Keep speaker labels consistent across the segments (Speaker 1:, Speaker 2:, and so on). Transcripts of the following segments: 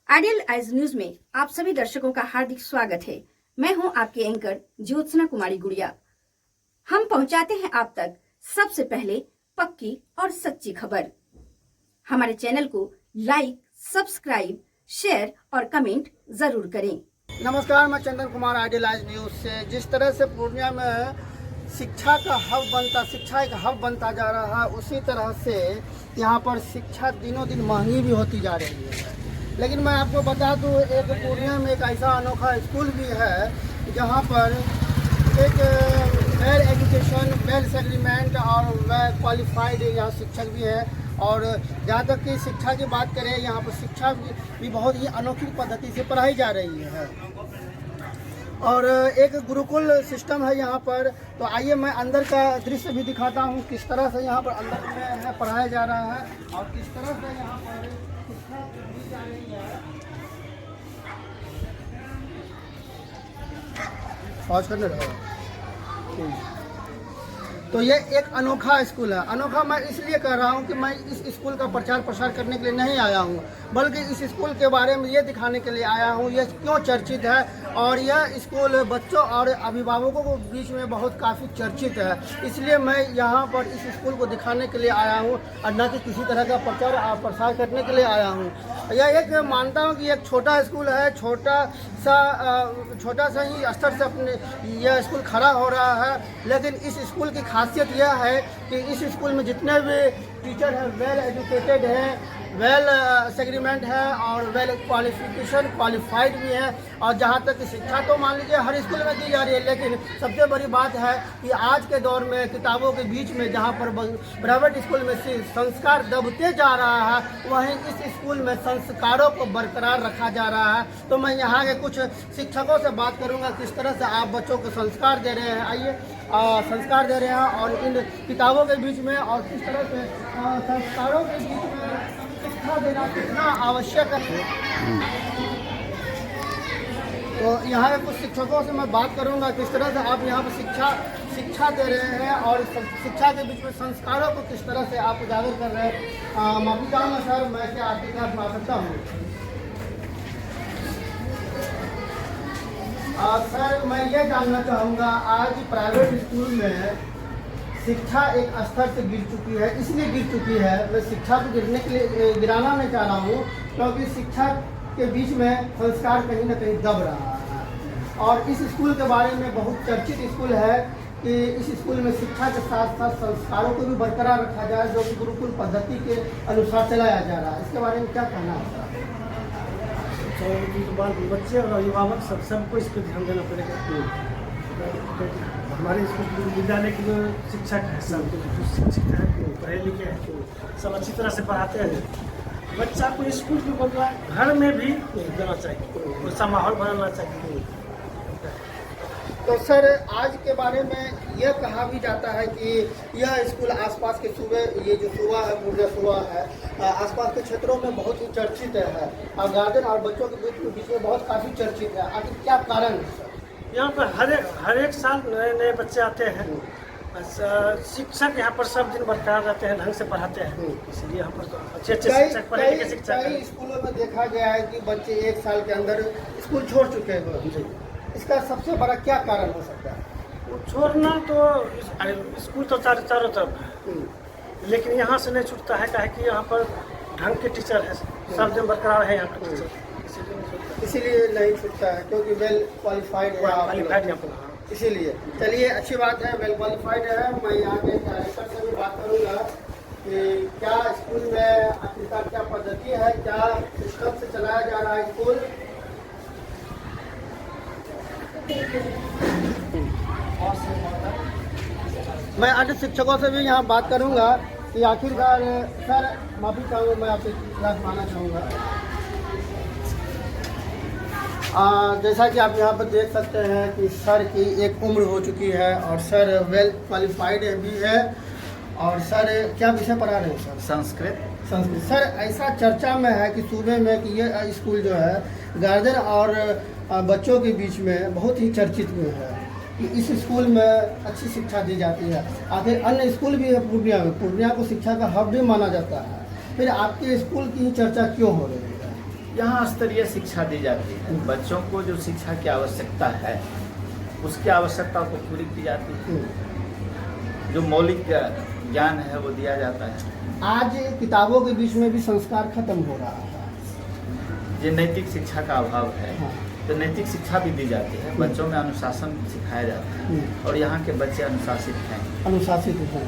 Speaker 1: Ideal eyes news में आप सभी दर्शकों का हार्दिक स्वागत है। मैं हूं आपकी एंकर ज्योत्सना कुमारी गुड़िया। हम पहुंचाते हैं आप तक सबसे पहले पक्की और सच्ची खबर। हमारे चैनल को लाइक, सब्सक्राइब, शेयर और कमेंट जरूर करें।
Speaker 2: नमस्कार, मैं Chandan Kumar ideal eyes news से। जिस तरह से पूर्णिया में शिक्षा का शिक्षा एक हब बनता जा रहा है, उसी तरह से यहाँ पर शिक्षा दिनों दिन महंगी भी होती जा रही है। लेकिन मैं आपको बता दूँ, एक पूर्णिया में एक ऐसा अनोखा स्कूल भी है जहाँ पर एक वेल एजुकेशन, वेल सेटलमेंट और वेल क्वालिफाइड यहाँ शिक्षक भी है। और जहाँ तक कि शिक्षा की बात करें, यहाँ पर शिक्षा भी बहुत ही अनोखी पद्धति से पढ़ाई जा रही है और एक गुरुकुल सिस्टम है यहाँ पर। तो आइए मैं अंदर का दृश्य भी दिखाता हूँ, किस तरह से यहाँ पर अंदर में पढ़ाया जा रहा है और किस तरह से यहाँ पर शिक्षा दी जा रही है। पॉज करने रहो। तो ये एक अनोखा स्कूल है। अनोखा मैं इसलिए कह रहा हूँ कि मैं इस स्कूल का प्रचार प्रसार करने के लिए नहीं आया हूँ, बल्कि इस स्कूल के बारे में ये दिखाने के लिए आया हूँ यह क्यों चर्चित है। और यह स्कूल बच्चों और अभिभावकों के बीच में बहुत काफ़ी चर्चित है, इसलिए मैं यहाँ पर इस स्कूल को दिखाने के लिए आया हूँ और न कि किसी तरह का प्रचार और प्रसार करने के लिए आया हूँ। यह एक मानता हूँ कि एक छोटा स्कूल है, छोटा सा ही स्तर से अपने यह स्कूल खड़ा हो रहा है। लेकिन इस स्कूल की खासियत यह है कि इस स्कूल में जितने भी टीचर हैं वेल एजुकेटेड हैं, वेल सेग्रीमेंट है और वेल क्वालिफाइड भी है। और जहाँ तक शिक्षा तो मान लीजिए हर स्कूल में दी जा रही है, लेकिन सबसे बड़ी बात है कि आज के दौर में किताबों के बीच में जहाँ पर प्राइवेट स्कूल में संस्कार दबते जा रहा है, वहीं इस स्कूल में संस्कारों को बरकरार रखा जा रहा है। तो मैं यहाँ के कुछ शिक्षकों से बात करूँगा, किस तरह से आप बच्चों को संस्कार दे रहे हैं। आइए संस्कार दे रहे हैं और इन किताबों के बीच में और किस तरह से संस्कारों के बीच में शिक्षा देना कितना आवश्यक है। तो यहाँ के कुछ शिक्षकों से मैं बात करूँगा, किस तरह से आप यहाँ पर शिक्षा दे रहे हैं और शिक्षा के बीच में संस्कारों को किस तरह से आप उजागर कर रहे हैं। माफी चाहूँगा सर, मैं क्या आपके साथ बना सकता हूँ? सर मैं ये जानना चाहूँगा, आज प्राइवेट स्कूल में शिक्षा एक स्तर से गिर चुकी है। इसलिए गिर चुकी है, मैं शिक्षा को गिराना नहीं चाह रहा हूँ, क्योंकि शिक्षा के बीच में संस्कार कहीं ना कहीं दब रहा है। और इस स्कूल के बारे में बहुत चर्चित स्कूल है कि इस स्कूल में शिक्षा के साथ साथ संस्कारों को भी बरकरार रखा जाए, जो कि गुरुकुल पद्धति के अनुसार चलाया जा रहा है। इसके बारे में क्या कहना है?
Speaker 3: बच्चे और अभिभावक सबको इस पर ध्यान देना पड़ेगा। हमारे स्कूल विद्यालय की जो शिक्षक है, सब जो शिक्षक है पढ़े लिखे हैं, सब अच्छी तरह से पढ़ाते हैं। बच्चा को स्कूल भी बोल रहा है, घर में भी देना चाहिए, उसका माहौल बनाना चाहिए।
Speaker 2: तो सर आज के बारे में यह कहा भी जाता है कि यह स्कूल आसपास के सूबे, ये जो सूबा है पूर्णिया सूबा है, आसपास के क्षेत्रों में बहुत ही चर्चित है और गार्जियन और बच्चों के बीच में बहुत काफ़ी चर्चित है। आखिर क्या कारण है सर?
Speaker 3: यहाँ पर हर एक साल नए बच्चे आते हैं। शिक्षक यहाँ पर सब दिन बरकरार रहते हैं, ढंग से पढ़ाते हैं, इसलिए यहाँ पर अच्छे शिक्षक पढ़े लिखे शिक्षक।
Speaker 2: कई स्कूलों में देखा गया है कि बच्चे एक साल के अंदर स्कूल छोड़ चुके हैं। इसका सबसे बड़ा क्या कारण हो सकता है?
Speaker 3: छोड़ना तो स्कूल तो चारों तरफ है, लेकिन यहाँ से नहीं छूटता है, क्या है कि यहाँ पर ढंग के टीचर है, सब दिन बरकरार है यहाँ पर टीचर,
Speaker 2: इसीलिए नहीं छूटता है, क्योंकि वेल क्वालिफाइड है
Speaker 3: यहाँ पर।
Speaker 2: इसीलिए चलिए, अच्छी बात है, वेल क्वालिफाइड है। मैं यहाँ के डायरेक्टर से भी बात करूँगा कि क्या स्कूल में आखिरकार क्या पद्धति है, क्या सिस्टम से चलाया जा रहा है स्कूल। मैं अन्य शिक्षकों से भी यहाँ बात करूँगा कि आखिरकार सर, माफी चाहूँगा, मैं आपसे क्लास मानना चाहूँगा। जैसा कि आप यहाँ पर देख सकते हैं कि सर की एक उम्र हो चुकी है और सर वेल क्वालिफाइड भी है। और सर क्या विषय पढ़ा रहे हैं सर?
Speaker 4: संस्कृत।
Speaker 2: सर ऐसा चर्चा में है कि सूबे में कि ये स्कूल जो है गार्जियन और बच्चों के बीच में बहुत ही चर्चित में है कि इस स्कूल में अच्छी शिक्षा दी जाती है। आखिर अन्य स्कूल भी है पूर्णिया में, पूर्णिया को शिक्षा का हब भी माना जाता है, फिर आपके स्कूल की चर्चा क्यों हो रही है?
Speaker 4: यहाँ स्तरीय शिक्षा दी जाती है। बच्चों को जो शिक्षा की आवश्यकता है उसकी आवश्यकता को पूरी की जाती है। जो मौलिक ज्ञान है वो दिया जाता है।
Speaker 2: आज किताबों के बीच में भी संस्कार खत्म हो रहा है।
Speaker 4: ये नैतिक शिक्षा का अभाव है।
Speaker 2: हाँ।
Speaker 4: तो नैतिक शिक्षा भी दी जाती है, बच्चों में अनुशासन सिखाया जाता है और यहाँ के बच्चे अनुशासित हैं।
Speaker 2: अनुशासित हैं।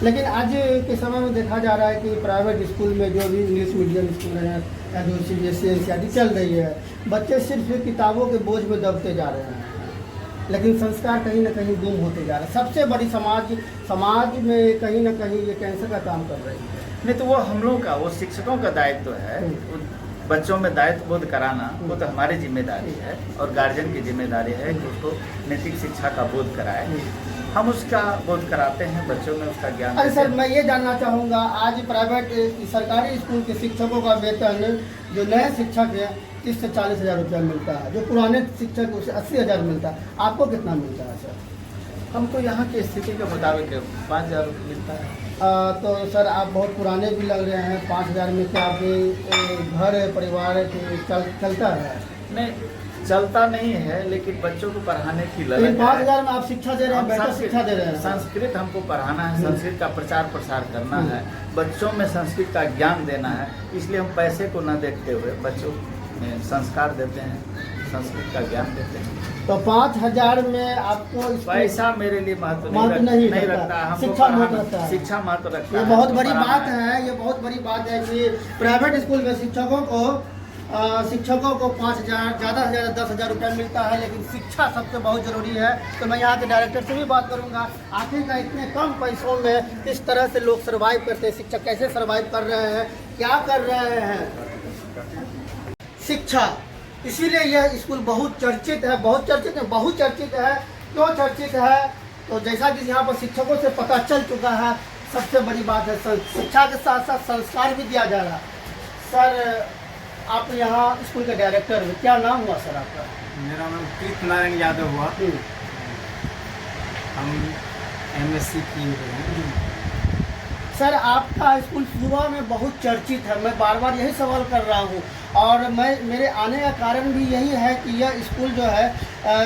Speaker 2: लेकिन आज के समय में देखा जा रहा है कि प्राइवेट स्कूल में जो भी इंग्लिश मीडियम स्कूल हैं या जो CBSE NCERT चल रही है, बच्चे सिर्फ किताबों के बोझ में दबते जा रहे हैं, लेकिन संस्कार कहीं ना कहीं गुम होते जा रहे हैं। सबसे बड़ी समाज में कहीं ना कहीं ये कैंसर का काम कर रही है।
Speaker 4: नहीं तो वो हम लोग का, वो शिक्षकों का दायित्व है। बच्चों में दायित्व बोध कराना वो तो हमारी जिम्मेदारी है और गार्जियन की जिम्मेदारी है कि उसको नैतिक शिक्षा का बोध कराए। हम उसका बोध कराते हैं, बच्चों में उसका ज्ञान।
Speaker 2: अरे सर, मैं ये जानना चाहूँगा, आज प्राइवेट सरकारी स्कूल के शिक्षकों का वेतन जो नए शिक्षक है 30 से 40 हज़ार रुपया मिलता है, जो पुराने शिक्षक उसे 80 हज़ार मिलता है। आपको कितना मिलता है सर?
Speaker 4: हमको यहाँ की स्थिति के मुताबिक 5,000 रुपये मिलता है।
Speaker 2: तो सर आप बहुत पुराने भी लग रहे हैं। 5,000 में क्या आपके घर परिवार चलता है?
Speaker 4: नहीं, चलता नहीं है, लेकिन बच्चों को पढ़ाने की ललक है।
Speaker 2: 5,000 में आप शिक्षा दे रहे हैं, बेहतर शिक्षा दे रहे हैं।
Speaker 4: संस्कृत हमको पढ़ाना है, संस्कृत का प्रचार प्रसार करना है, बच्चों में संस्कृत का ज्ञान देना है। इसलिए हम पैसे को न देखते हुए बच्चों में संस्कार देते हैं, संस्कृत का ज्ञान देते हैं।
Speaker 2: तो 5,000 में आपको
Speaker 4: पैसा मेरे लिए महत्व
Speaker 2: नहीं
Speaker 4: रखता। हमको
Speaker 2: शिक्षा महत्व रखता है।
Speaker 4: शिक्षा महत्व रखता है।
Speaker 2: ये बहुत बड़ी बात है। ये बहुत बड़ी बात है कि प्राइवेट स्कूल में शिक्षकों को 5,000 ज़्यादा से ज़्यादा 10,000 रुपया मिलता है, लेकिन शिक्षा सबसे बहुत ज़रूरी है। तो मैं यहाँ के डायरेक्टर से भी बात करूँगा, आखिरकार इतने कम पैसों में किस तरह से लोग सर्वाइव करते हैं, शिक्षक कैसे सर्वाइव कर रहे हैं, क्या कर रहे हैं। शिक्षा, इसीलिए यह स्कूल बहुत चर्चित है, बहुचर्चित है। क्यों चर्चित है? तो जैसा कि यहाँ पर शिक्षकों से पता चल चुका है, सबसे बड़ी बात है शिक्षा के साथ साथ संस्कार भी दिया जा रहा है। सर, आप यहाँ स्कूल के डायरेक्टर हैं, क्या नाम हुआ सर आपका?
Speaker 5: मेरा नाम प्रीत नारायण यादव हुआ। हम MSc किए हुए हैं।
Speaker 2: सर, आपका स्कूल सुबह में बहुत चर्चित है। मैं बार बार यही सवाल कर रहा हूँ और मेरे आने का कारण भी यही है कि यह स्कूल जो है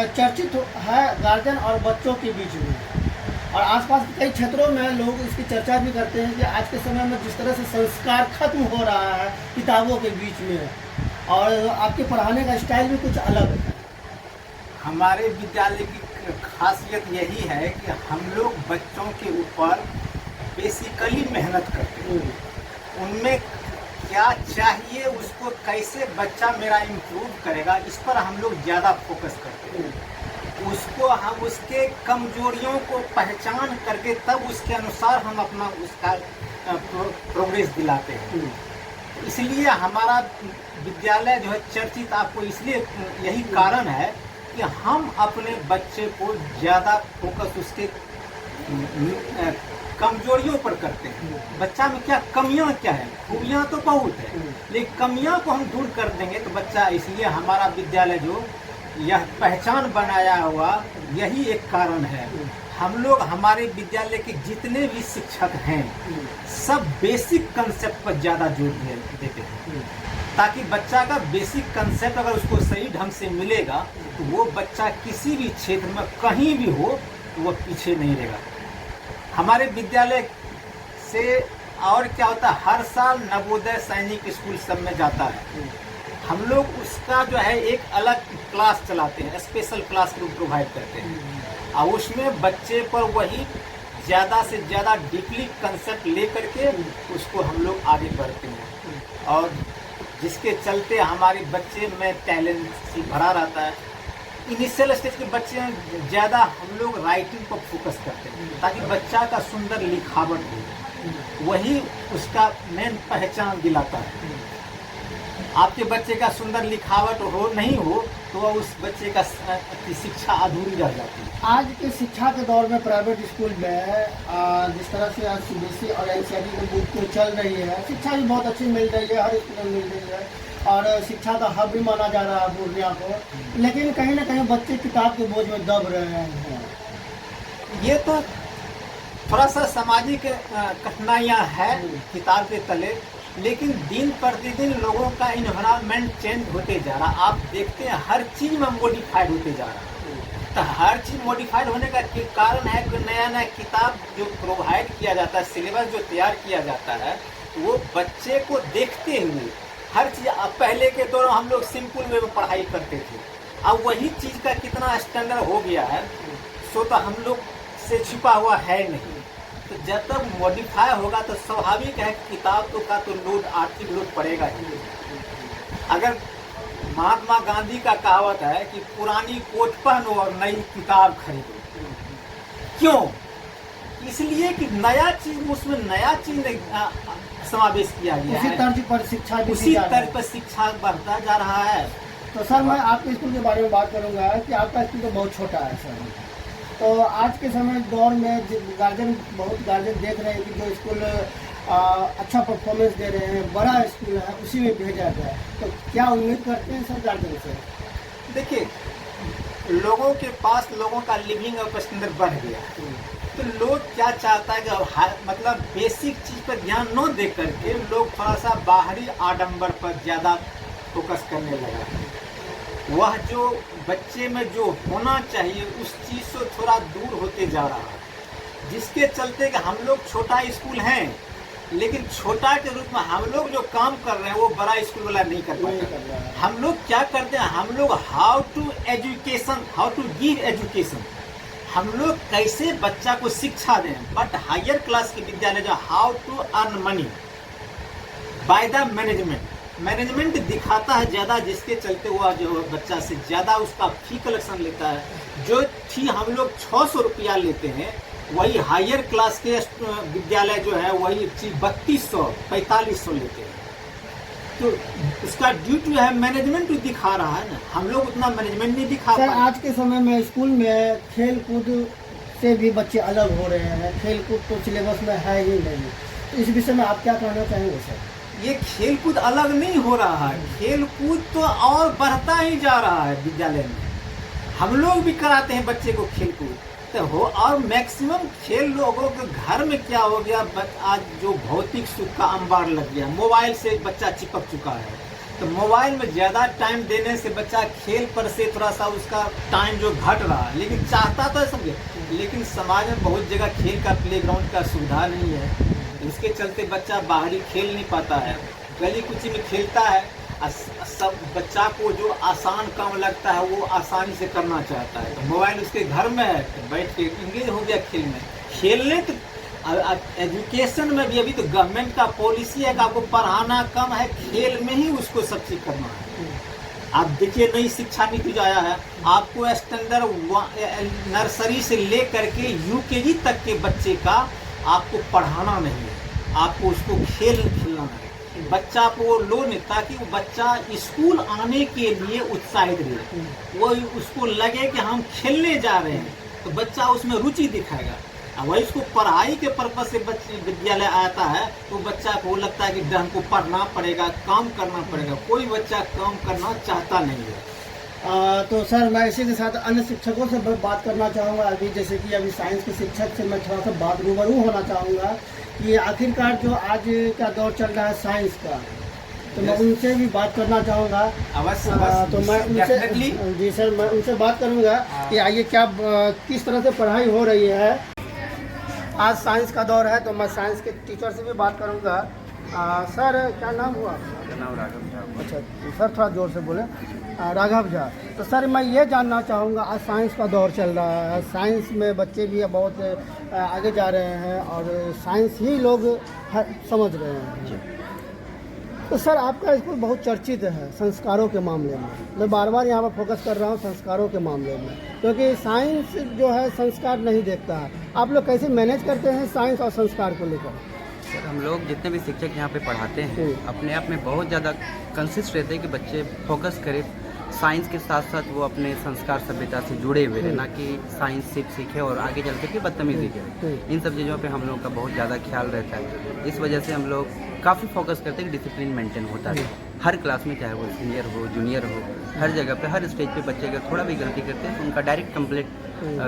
Speaker 2: चर्चित है गार्जियन और बच्चों के बीच में, और आसपास के कई क्षेत्रों में लोग इसकी चर्चा भी करते हैं कि आज के समय में जिस तरह से संस्कार खत्म हो रहा है किताबों के बीच में, और आपके पढ़ाने का स्टाइल भी कुछ अलग है।
Speaker 5: हमारे विद्यालय की खासियत यही है कि हम लोग बच्चों के ऊपर बेसिकली मेहनत करते हैं। उनमें क्या चाहिए, उसको कैसे बच्चा मेरा इम्प्रूव करेगा, इस पर हम लोग ज़्यादा फोकस करते हैं। उसको हम उसके कमजोरियों को पहचान करके तब उसके अनुसार हम अपना उसका प्रोग्रेस दिलाते हैं। इसलिए हमारा विद्यालय जो है चर्चित, आपको इसलिए यही कारण है कि हम अपने बच्चे को ज़्यादा फोकस उसके कमजोरियों पर करते हैं। बच्चा में क्या कमियां क्या है, खूबियां तो बहुत है, लेकिन कमियां को हम दूर कर देंगे तो बच्चा, इसलिए हमारा विद्यालय जो यह पहचान बनाया हुआ यही एक कारण है। हम लोग हमारे विद्यालय के जितने भी शिक्षक हैं सब बेसिक कंसेप्ट पर ज़्यादा जोर देते हैं, ताकि बच्चा का बेसिक कंसेप्ट अगर उसको सही ढंग से मिलेगा तो वो बच्चा किसी भी क्षेत्र में कहीं भी हो तो वो पीछे नहीं रहेगा। हमारे विद्यालय से और क्या होता है, हर साल नवोदय सैनिक स्कूल सब में जाता है। हम लोग उसका जो है एक अलग क्लास चलाते हैं, स्पेशल क्लास रूम प्रोवाइड करते हैं, और उसमें बच्चे पर वही ज़्यादा से ज़्यादा डीपली कंसेप्ट ले करके उसको हम लोग आगे बढ़ते हैं, और जिसके चलते हमारे बच्चे में टैलेंट से भरा रहता है। इनिशियल स्टेज के बच्चे ज़्यादा हम लोग राइटिंग पर फोकस करते हैं, ताकि बच्चा का सुंदर लिखावट हो, वही उसका मेन पहचान दिलाता है। आपके बच्चे का सुंदर लिखावट हो नहीं हो तो उस बच्चे का शिक्षा अधूरी रह जाती है।
Speaker 2: आज के शिक्षा के दौर में प्राइवेट स्कूल में जिस तरह से आज CBSE और NCERT की बुक चल रही है, शिक्षा भी बहुत अच्छी मिल रही है, हर स्कूल में मिल रही है, और शिक्षा का हब भी माना जा रहा है पूर्णिया को, लेकिन कहीं ना कहीं बच्चे किताब के बोझ में दब रहे हैं।
Speaker 5: ये तो थोड़ा सा सामाजिक कठिनाइयाँ है किताब के तले, लेकिन दिन प्रतिदिन लोगों का इन्वायरमेंट चेंज होते जा रहा। आप देखते हैं हर चीज में मॉडिफाइड होते जा रहा। तो हर चीज मॉडिफाइड होने का कारण है कि नया नया किताब जो प्रोवाइड किया जाता है, सिलेबस जो तैयार किया जाता है, वो बच्चे को देखते हुए हर चीज। अब पहले के दौर हम लोग सिंपल वे में पढ़ाई करते थे, अब वही चीज का कितना स्टैंडर्ड हो गया है सो तो हम लोग से छिपा हुआ है नहीं। तो जब तक मॉडिफाई होगा तो स्वाभाविक है कि किताब तो का तो लोड, आर्थिक लोड पड़ेगा ही। अगर महात्मा गांधी का कहावत है कि पुरानी कोट पहनो और नई किताब खरीदो, क्यों? इसलिए कि नया चीज, उसमें नया चीज समावेश किया गया
Speaker 2: उसी
Speaker 5: है,
Speaker 2: तर्ज पर शिक्षा दी
Speaker 5: उसी
Speaker 2: जा रही है।
Speaker 5: तर्ज पर शिक्षा बढ़ता जा रहा है।
Speaker 2: तो सर मैं आपके स्कूल के बारे में बात करूंगा कि आपका स्कूल तो बहुत छोटा है सर। तो आज के समय दौर में बहुत गार्जियन देख रहे हैं कि जो स्कूल अच्छा परफॉर्मेंस दे रहे हैं, बड़ा स्कूल है, उसी में भेजा जाए, तो क्या उम्मीद करते हैं सर गार्जियन से?
Speaker 5: देखिए, लोगों के पास लोगों का लिविंग स्टैंडर्ड बढ़ गया है, तो लोग क्या चाहता है कि मतलब बेसिक चीज पर ध्यान न दे करके लोग थोड़ा सा बाहरी आडंबर पर ज़्यादा फोकस करने लगा है। वह जो बच्चे में जो होना चाहिए उस चीज़ से थोड़ा दूर होते जा रहा है, जिसके चलते कि हम लोग छोटा स्कूल हैं, लेकिन छोटा के रूप में हम लोग जो काम कर रहे हैं वो बड़ा स्कूल वाला नहीं कर पाता। हम लोग क्या करते हैं, हम लोग हाउ टू गिव एजुकेशन, हम लोग कैसे बच्चा को शिक्षा दें, बट हायर क्लास के विद्यालय जो how to earn money by the management दिखाता है ज़्यादा, जिसके चलते वो जो बच्चा से ज़्यादा उसका फी कलेक्शन लेता है। जो फी हम लोग 600 रुपया लेते हैं, वही हायर क्लास के विद्यालय जो है वही 3200-4500 लेते हैं। तो उसका ड्यू टू है मैनेजमेंट दिखा रहा है ना, हम लोग उतना मैनेजमेंट नहीं दिखा
Speaker 2: सर
Speaker 5: पाए।
Speaker 2: आज के समय में स्कूल में खेल कूद से भी बच्चे अलग हो रहे हैं, खेल कूद तो सिलेबस में है ही नहीं। तो इस विषय में आप क्या कहना चाहेंगे सर?
Speaker 5: ये खेल कूद अलग नहीं हो रहा है, खेल कूद तो और बढ़ता ही जा रहा है। विद्यालय में हम लोग भी कराते हैं बच्चे को खेल कूद तो हो, और मैक्सिमम खेल लोगों के घर में क्या हो गया, आज जो भौतिक सुख का अंबार लग गया, मोबाइल से बच्चा चिपक चुका है, तो मोबाइल में ज़्यादा टाइम देने से बच्चा खेल पर से थोड़ा सा उसका टाइम जो घट रहा है, लेकिन चाहता तो है समझे, लेकिन समाज में बहुत जगह खेल का प्लेग्राउंड का सुविधा नहीं है, इसके चलते बच्चा बाहरी खेल नहीं पाता है, गली कुची में खेलता है। सब बच्चा को जो आसान काम लगता है वो आसानी से करना चाहता है, तो मोबाइल उसके घर में है तो बैठ के इंगेज हो गया खेल में। खेलने तो एजुकेशन में भी अभी तो गवर्नमेंट का पॉलिसी है कि आपको पढ़ाना कम है, खेल में ही उसको सब चीज करना है। आप देखिए नई शिक्षा नीति जो आया है, आपको स्टैंडर्ड नर्सरी से ले करके UKG तक के बच्चे का आपको पढ़ाना नहीं है, आपको उसको खेलना है। बच्चा को वो लो नहीं, ताकि वो बच्चा स्कूल आने के लिए उत्साहित रहे, वो उसको लगे कि हम खेलने जा रहे हैं, तो बच्चा उसमें रुचि दिखाएगा। अब वही उसको पढ़ाई के पर्पज से बच्चे विद्यालय आता है तो बच्चा को लगता है कि हमको पढ़ना पड़ेगा, काम करना पड़ेगा। कोई बच्चा काम करना चाहता नहीं है।
Speaker 2: तो सर मैं इसी के साथ अन्य शिक्षकों से बात करना चाहूँगा। अभी जैसे कि अभी साइंस के शिक्षक से मैं थोड़ा सा बात रूबरू होना चाहूँगा कि आखिरकार जो आज का दौर चल रहा है साइंस का, तो मैं उनसे भी बात करना चाहूँगा।
Speaker 5: अवश्य
Speaker 2: तो मैं उनसे जी सर मैं उनसे बात करूँगा कि आइए क्या किस तरह से पढ़ाई हो रही है। आज साइंस का दौर है तो मैं साइंस के टीचर से भी बात करूँगा। सर क्या नाम हुआ?
Speaker 4: नाम राघव झा।
Speaker 2: अच्छा सर थोड़ा जोर से बोले। राघव झा। तो सर मैं ये जानना चाहूँगा, आज साइंस का दौर चल रहा है, साइंस में बच्चे भी बहुत आगे जा रहे हैं और साइंस ही लोग समझ रहे हैं। तो सर आपका स्कूल बहुत चर्चित है संस्कारों के मामले में। मैं बार बार यहाँ पर फोकस कर रहा हूँ संस्कारों के मामले में, क्योंकि साइंस जो है संस्कार नहीं देखता है। आप लोग कैसे मैनेज करते हैं साइंस और संस्कार को लेकर?
Speaker 6: सर हम लोग जितने भी शिक्षक यहाँ पे पढ़ाते हैं अपने आप में बहुत ज़्यादा कंसिस्ट रहते हैं कि बच्चे फोकस करें साइंस के साथ साथ वो अपने संस्कार सभ्यता से जुड़े हुए हैं, ना कि साइंस सिर्फ सीखे और आगे चल के बदतमीजी करें। इन सब चीज़ों पे हम लोग का बहुत ज़्यादा ख्याल रहता है। इस वजह से हम लोग काफ़ी फोकस करते हैं कि डिसिप्लिन मेंटेन होता है, हर क्लास में, चाहे वो सीनियर हो जूनियर हो, हर जगह पे हर स्टेज पे बच्चे अगर थोड़ा भी गलती करते हैं तो उनका डायरेक्ट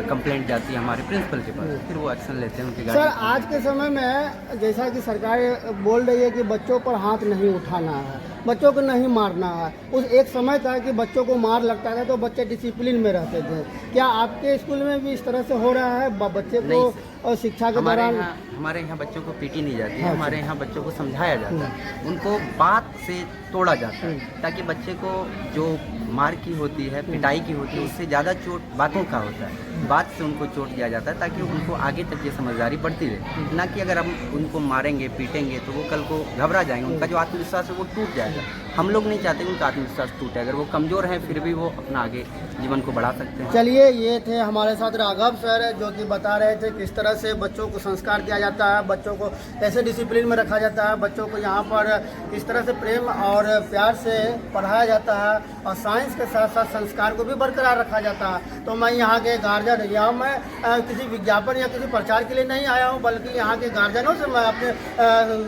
Speaker 6: कंप्लेंट जाती है हमारे प्रिंसिपल के पास, फिर वो एक्शन लेते हैं उनके
Speaker 2: सर
Speaker 6: गार्जियन।
Speaker 2: आज के समय में जैसा कि सरकार बोल रही है कि बच्चों पर हाथ नहीं उठाना है, बच्चों को नहीं मारना है। उस एक समय था कि बच्चों को मार लगता था तो बच्चे डिसिप्लिन में रहते थे। क्या आपके स्कूल में भी इस तरह से हो रहा है? बच्चे को और शिक्षा के दौरान
Speaker 6: हमारे यहाँ बच्चों को पीटी नहीं जाती है,
Speaker 2: अच्छा।
Speaker 6: हमारे यहाँ बच्चों को समझाया जाता है, उनको बात से तोड़ा जाता है ताकि बच्चे को जो मार की होती है, पिटाई की होती है, उससे ज़्यादा चोट बातों का होता है। बात से उनको चोट दिया जाता है ताकि उनको आगे तक ये समझदारी बढ़ती रहे, ना कि अगर हम उनको मारेंगे पीटेंगे तो वो कल को घबरा जाएंगे, उनका जो आत्मविश्वास है वो टूट जाएगा। हम लोग नहीं चाहते कि उनका आत्मविश्वास टूटे, अगर वो कमज़ोर हैं फिर भी वो अपना आगे जीवन को बढ़ा सकते हैं।
Speaker 2: चलिए, ये थे हमारे साथ राघव सर जो कि बता रहे थे किस तरह से बच्चों को संस्कार दिया जाता है, बच्चों को कैसे डिसिप्लिन में रखा जाता है, बच्चों को यहाँ पर किस तरह से प्रेम और प्यार से पढ़ाया जाता है और साइंस के साथ साथ संस्कार को भी बरकरार रखा जाता है। तो मैं यहाँ के गार्जियन, यहाँ मैं किसी विज्ञापन या किसी प्रचार के लिए नहीं आया हूँ, बल्कि यहाँ के गार्जियनों से मैं अपने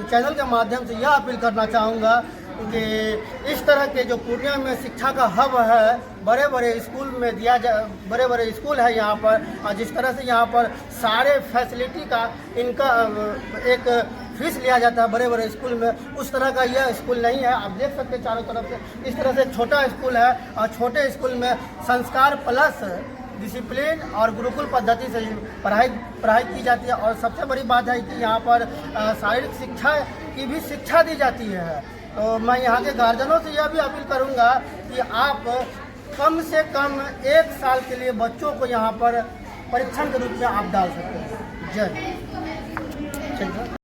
Speaker 2: चैनल के माध्यम से यह अपील करना चाहूँगा कि इस तरह के जो पूर्णिया में शिक्षा का हब है, बड़े बड़े स्कूल में दिया जा, बड़े बड़े स्कूल है यहाँ पर, और जिस तरह से यहाँ पर सारे फैसिलिटी का इनका एक फीस लिया जाता है बड़े बड़े स्कूल में, उस तरह का यह स्कूल नहीं है। आप देख सकते हैं चारों तरफ से इस तरह से छोटा स्कूल है और छोटे स्कूल में संस्कार प्लस डिसिप्लिन और गुरुकुल पद्धति से पढ़ाई की जाती है। और सबसे बड़ी बात है कि यहाँ पर शारीरिक शिक्षा की भी शिक्षा दी जाती है। तो मैं यहाँ के गार्जियनों से यह भी अपील करूँगा कि आप कम से कम 1 साल के लिए बच्चों को यहाँ पर परीक्षण के रूप में आप डाल सकते हैं। जय हिंद।